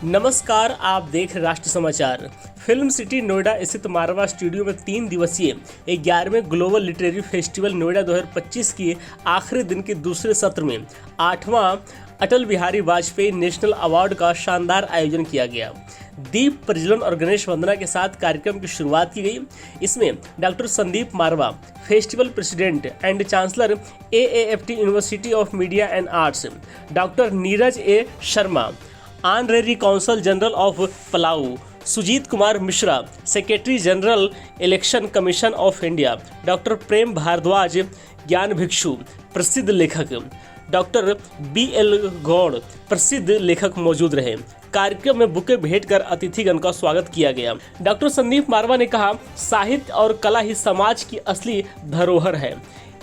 नमस्कार, आप देख राष्ट्र समाचार। फिल्म सिटी नोएडा स्थित मारवा स्टूडियो में 3 दिवसीय 11वें ग्लोबल लिटरेरी फेस्टिवल नोएडा 2025 की आखिरी दिन के दूसरे सत्र में 8वां अटल बिहारी वाजपेयी नेशनल अवार्ड का शानदार आयोजन किया गया। दीप प्रज्वलन और गणेश वंदना के साथ कार्यक्रम की शुरुआत की गई। इसमें doctor Sandeep Marwah, festival president and chancellor AAFT university of media and arts, doctor Neeraj A Sharma, honorary counsel general of Palau, Sujit Kumar Mishra, secretary general election commission of India, doctor Prem Bhardwaj, Gyan Bhikshu, प्रसिद्ध लेखक डॉक्टर BL गौड़, प्रसिद्ध लेखक मौजूद रहे। कार्यक्रम में बुके भेंट कर अतिथिगण का स्वागत किया गया। डॉक्टर संदीप मारवा ने कहा, साहित्य और कला ही समाज की असली धरोहर है।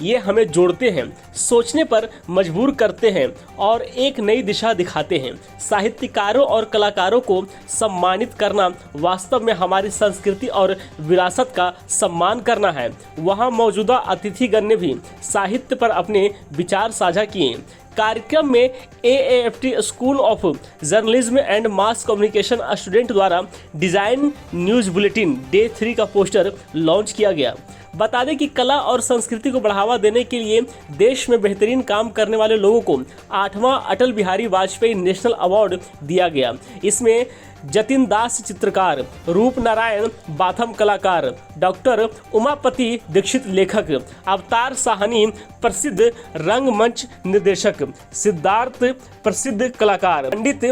ये हमें जोड़ते हैं, सोचने पर मजबूर करते हैं और एक नई दिशा दिखाते हैं। साहित्यकारों और कलाकारों को सम्मानित करना वास्तव में हमारी संस्कृति और विरासत का सम्मान करना है। वहाँ मौजूदा अतिथिगण ने भी साहित्य पर अपने विचार साझा किए। कार्यक्रम में AAFT school of journalism and mass communication student द्वारा डिजाइन न्यूज बुलेटिन डे 3 का पोस्टर लॉन्च किया गया। बता दें कि कला और संस्कृति को बढ़ावा देने के लिए देश में बेहतरीन काम करने वाले लोगों को 8वां अटल बिहारी वाजपेयी नेशनल अवार्ड दिया गया। इसमें जतिन दास चित्रकार, रूप नारायण बाथम कलाकार, डॉक्टर उमापति दीक्षित लेखक, अवतार साहनी प्रसिद्ध रंगमंच निर्देशक, सिद्धार्थ प्रसिद्ध कलाकार, पंडित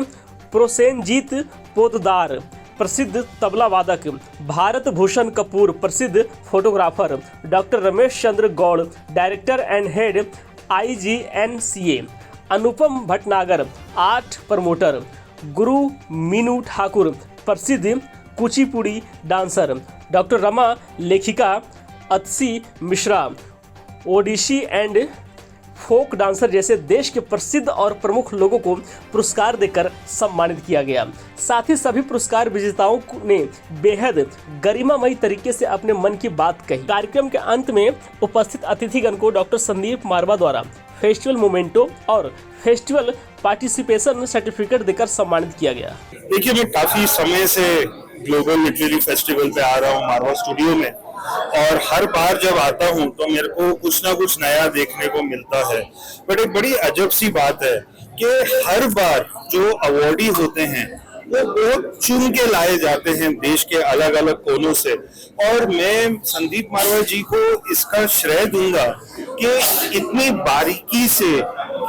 प्रोसेनजीत पोतदार प्रसिद्ध तबला वादक, भारत भूषण कपूर प्रसिद्ध photographer, doctor Ramesh Chandra Gaur director and head IGNCA, Anupam Bhatnagar art promoter, Guru Meenu Thakur प्रसिद्ध कुचिपुड़ी डांसर, डॉक्टर रमा लेखिका, Atasi Mishra Odissi and folk dancer जैसे देश के प्रसिद्ध और प्रमुख लोगों को पुरस्कार देकर सम्मानित किया गया। साथ ही सभी पुरस्कार विजेताओं ने बेहद गरिमामयी तरीके से अपने मन की बात कही। कार्यक्रम के अंत में उपस्थित अतिथिगण को डॉक्टर संदीप मारवा द्वारा फेस्टिवल मोमेंटो और फेस्टिवल पार्टिसिपेशन सर्टिफिकेट देकर सम्मानित किया गया। देखिए, मैं काफी समय से ग्लोबल लिटरेरी फेस्टिवल पे आ रहा हूँ मारवा स्टूडियो में, और हर बार जब आता हूँ तो मेरे को कुछ ना कुछ नया देखने को मिलता है। बट एक बड़ी अजब सी बात है कि हर बार जो अवार्डीज होते हैं वो बहुत चुन के लाए जाते हैं देश के अलग अलग कोनों से, और मैं संदीप मारवा जी को इसका श्रेय दूंगा कि इतनी बारीकी से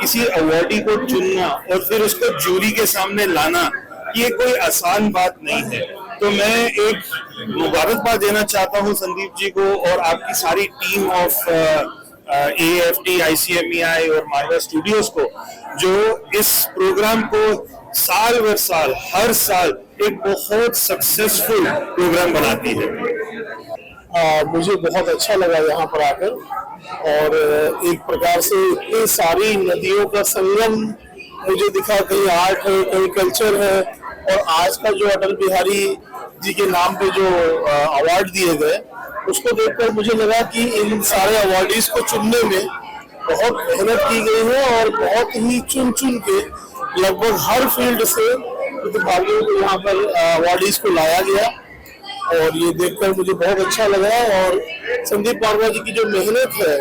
किसी अवार्डी को चुनना और फिर उसको जूरी के सामने लाना, ये कोई आसान बात नहीं है। तो मैं एक मुबारकबाद देना चाहता हूं संदीप जी को और आपकी सारी टीम ऑफ AAFT, ICMEI और मारवा स्टूडियोज को, जो इस प्रोग्राम को साल वर साल हर साल एक बहुत सक्सेसफुल प्रोग्राम बनाती है। मुझे बहुत अच्छा लगा यहाँ पर आकर, और एक प्रकार से इतनी सारी नदियों का संगम मुझे दिखा। कहीं आर्ट है, कहीं कल्चर है, और आज का जो अटल बिहारी जी के नाम पे जो अवार्ड दिए गए, उसको देखकर मुझे लगा कि इन सारे अवार्डीज को चुनने में बहुत मेहनत की गई है, और बहुत ही चुन चुन के लगभग हर फील्ड से प्रतिभागियों को यहाँ पर अवार्डीज को लाया गया, और ये देखकर मुझे बहुत अच्छा लगा। और संदीप मारवा जी की जो मेहनत है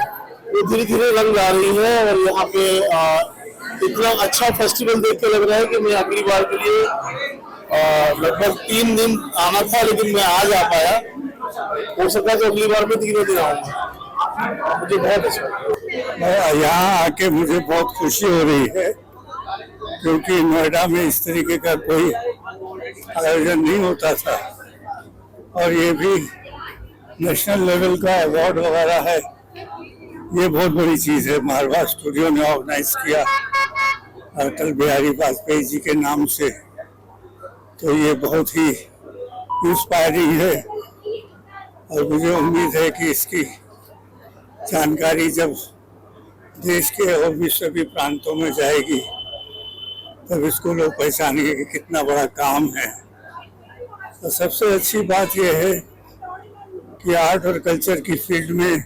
वो धीरे धीरे रंग ला रही है, और यहाँ पे इतना अच्छा फेस्टिवल देख के लग रहा है कि मैं अगली बार के लिए लगभग 3 दिन आना था, लेकिन मैं आज आ पाया। हो सकता है कि अगली बार में 3 दिन आऊंगा। मुझे बहुत अच्छा, यहाँ आके मुझे बहुत खुशी हो रही है, क्योंकि नोएडा में इस तरीके का कोई आयोजन नहीं होता था, और ये भी नेशनल लेवल का अवार्ड वगैरह है। ये बहुत बड़ी चीज़ है। मारवा स्टूडियो ने ऑर्गेनाइज किया अटल बिहारी वाजपेयी जी के नाम से, तो ये बहुत ही इंस्पायरिंग है, और मुझे उम्मीद है कि इसकी जानकारी जब देश के और भी सभी प्रांतों में जाएगी तब इसको लोग पहचानेंगे कि कितना बड़ा काम है। तो सबसे अच्छी बात यह है कि आर्ट और कल्चर की फील्ड में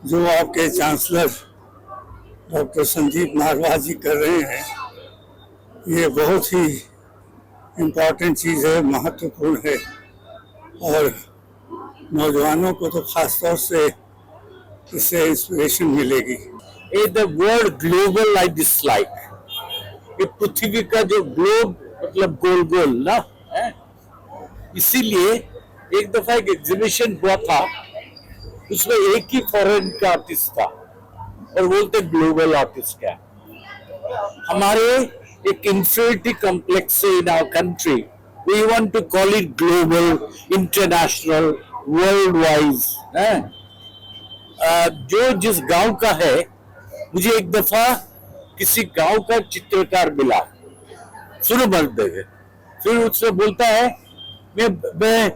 जो आपके चांसलर डॉक्टर संदीप मारवा जी कर रहे हैं, ये बहुत ही इम्पोर्टेंट चीज़ है, महत्वपूर्ण है। और नौजवानों को तो खास तौर से इससे इंस्पिरेशन मिलेगी। The word global I dislike. ये पृथ्वी का जो ग्लोब मतलब गोल गोल ना है, इसीलिए एक दफा एक एग्जीबिशन हुआ था, उसमें एक ही फॉरेन का आर्टिस्ट था और बोलते ग्लोबल आर्टिस्ट क्या। हमारे एक इंफीरियरिटी कॉम्प्लेक्स है in our country, we want to call it global, international, world wise है। जो जिस गांव का है, मुझे एक दफा किसी गांव का चित्रकार मिला, शुरू मर्द है, फिर उससे बोलता है मैं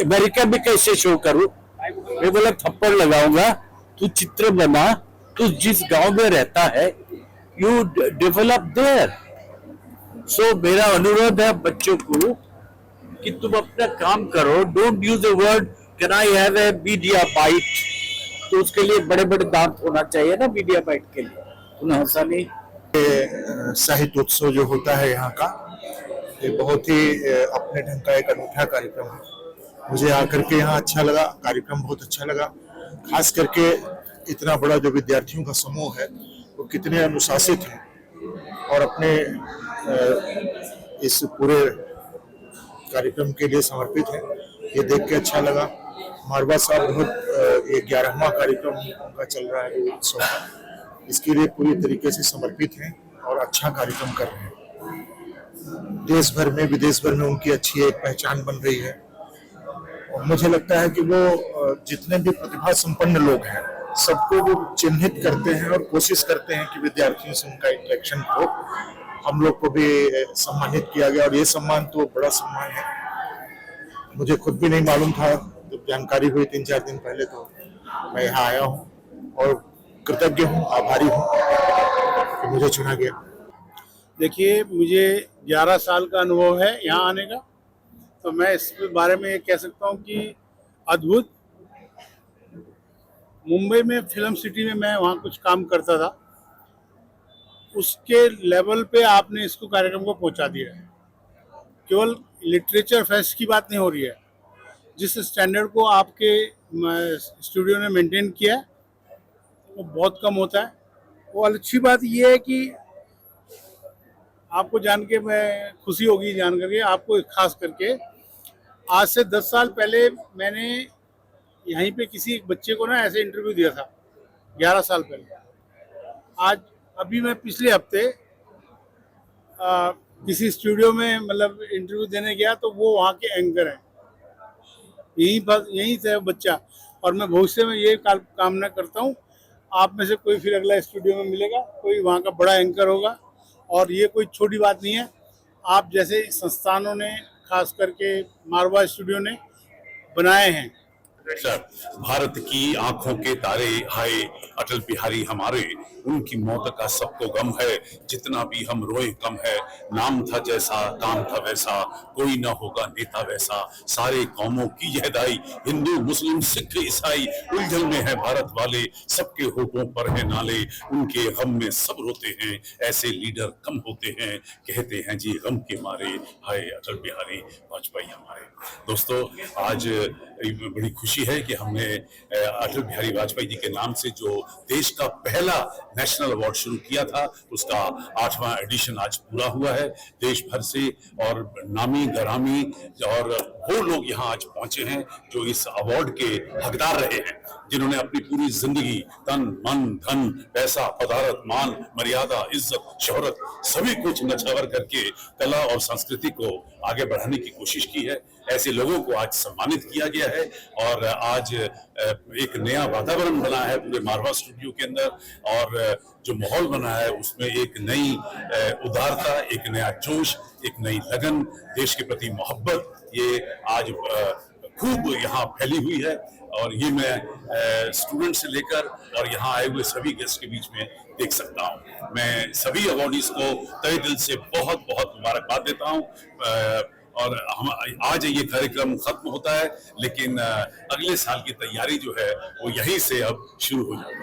अमेरिका में कैसे शो करूं। मैं बोला थप्पड़ लगाऊंगा, तू चित्र बना, तू जिस गांव में रहता है यू डेवलप देयर। सो मेरा अनुरोध है बच्चों को कि तुम अपना काम करो, don't use the word can I have a media bite. तो उसके लिए बड़े बड़े दांत होना चाहिए ना मीडिया बाइट के लिए, उन्हें हंसा नहीं। साहित्य उत्सव जो होता है यहाँ का, ये बहुत ही अपने ढंग का एक अनूठा कार्यक्रम है। मुझे आकर के यहाँ अच्छा लगा, कार्यक्रम बहुत अच्छा लगा। खास करके इतना बड़ा जो विद्यार्थियों का समूह है वो कितने अनुशासित हैं और अपने इस पूरे कार्यक्रम के लिए समर्पित हैं, ये देख के अच्छा लगा। मारवा साहब बहुत ये 11वां कार्यक्रम उनका चल रहा है उत्सव का, इसके लिए पूरी तरीके से समर्पित हैं और अच्छा कार्यक्रम कर रहे हैं। देश भर में विदेश भर में उनकी अच्छी एक पहचान बन रही है और मुझे लगता है कि वो जितने भी प्रतिभा संपन्न लोग हैं सबको वो चिन्हित करते हैं और कोशिश करते हैं कि विद्यार्थियों से उनका इंटरेक्शन हो। हम लोग को भी सम्मानित किया गया और ये सम्मान तो बड़ा सम्मान है। मुझे खुद भी नहीं मालूम था, जब जानकारी हुई 3-4 दिन पहले तो मैं यहाँ आया हूँ और कृतज्ञ हूँ, आभारी हूँ कि मुझे चुना गया। देखिए, मुझे 11 साल का अनुभव है यहाँ आने का, तो मैं इस बारे में ये कह सकता हूँ कि अद्भुत। मुंबई में फिल्म सिटी में मैं वहाँ कुछ काम करता था, उसके लेवल पे आपने इसको कार्यक्रम को पहुँचा दिया है। केवल लिटरेचर फेस्ट की बात नहीं हो रही है, जिस स्टैंडर्ड को आपके स्टूडियो ने मेंटेन किया है वो बहुत कम होता है। वो अच्छी बात ये है कि आपको जान के मैं खुशी होगी जान करके, आपको खास करके आज से 10 साल पहले मैंने यहीं पे किसी एक बच्चे को ना ऐसे इंटरव्यू दिया था, 11 साल पहले। अभी मैं पिछले हफ्ते किसी स्टूडियो में मतलब इंटरव्यू देने गया, तो वो वहाँ के एंकर हैं, यहीं से बच्चा। और मैं भविष्य में ये कामना करता हूँ आप में से कोई फिर अगला स्टूडियो में मिलेगा, कोई वहाँ का बड़ा एंकर होगा। और ये कोई छोटी बात नहीं है, आप जैसे संस्थानों ने खास करके मारवा स्टूडियो ने बनाए हैं। भारत की आंखों के तारे हाय अटल बिहारी हमारे, उनकी मौत का सबको गम है, जितना भी हम रोए कम है। नाम था जैसा काम था वैसा, कोई ना होगा नेता वैसा। सारे कौमों की यह दाई, हिंदू मुस्लिम सिख ईसाई, उलझन में है भारत वाले, सबके होठों पर है नाले, उनके गम में सब रोते हैं, ऐसे लीडर कम होते हैं, कहते हैं जी गम के मारे हाय अटल बिहारी वाजपेयी हमारे। दोस्तों, आज बड़ी खुशी है कि हमने अटल बिहारी वाजपेयी जी के नाम से जो देश का पहला नेशनल अवार्ड शुरू किया था, उसका 8वां एडिशन आज पूरा हुआ है। देश भर से और नामी गरामी और वो लोग यहाँ आज पहुंचे हैं जो इस अवार्ड के हकदार रहे हैं, जिन्होंने अपनी पूरी जिंदगी तन मन धन पैसा पदार्थ मान मर्यादा इज्जत शोहरत सभी कुछ नछावर करके कला और संस्कृति को आगे बढ़ाने की कोशिश की है। ऐसे लोगों को आज सम्मानित किया गया है और आज एक नया वातावरण बना है पूरे मारवा स्टूडियो के अंदर, और जो माहौल बना है उसमें एक नई उदारता, एक नया जोश, एक नई लगन, देश के प्रति मोहब्बत, ये आज खूब यहाँ फैली हुई है। और ये मैं स्टूडेंट से लेकर और यहाँ आए हुए सभी गेस्ट के बीच में देख सकता हूँ। मैं सभी अवार्डीज को तहे दिल से बहुत बहुत मुबारकबाद देता हूँ। और हम आज ये कार्यक्रम खत्म होता है, लेकिन अगले साल की तैयारी जो है वो यहीं से अब शुरू हो जाती है।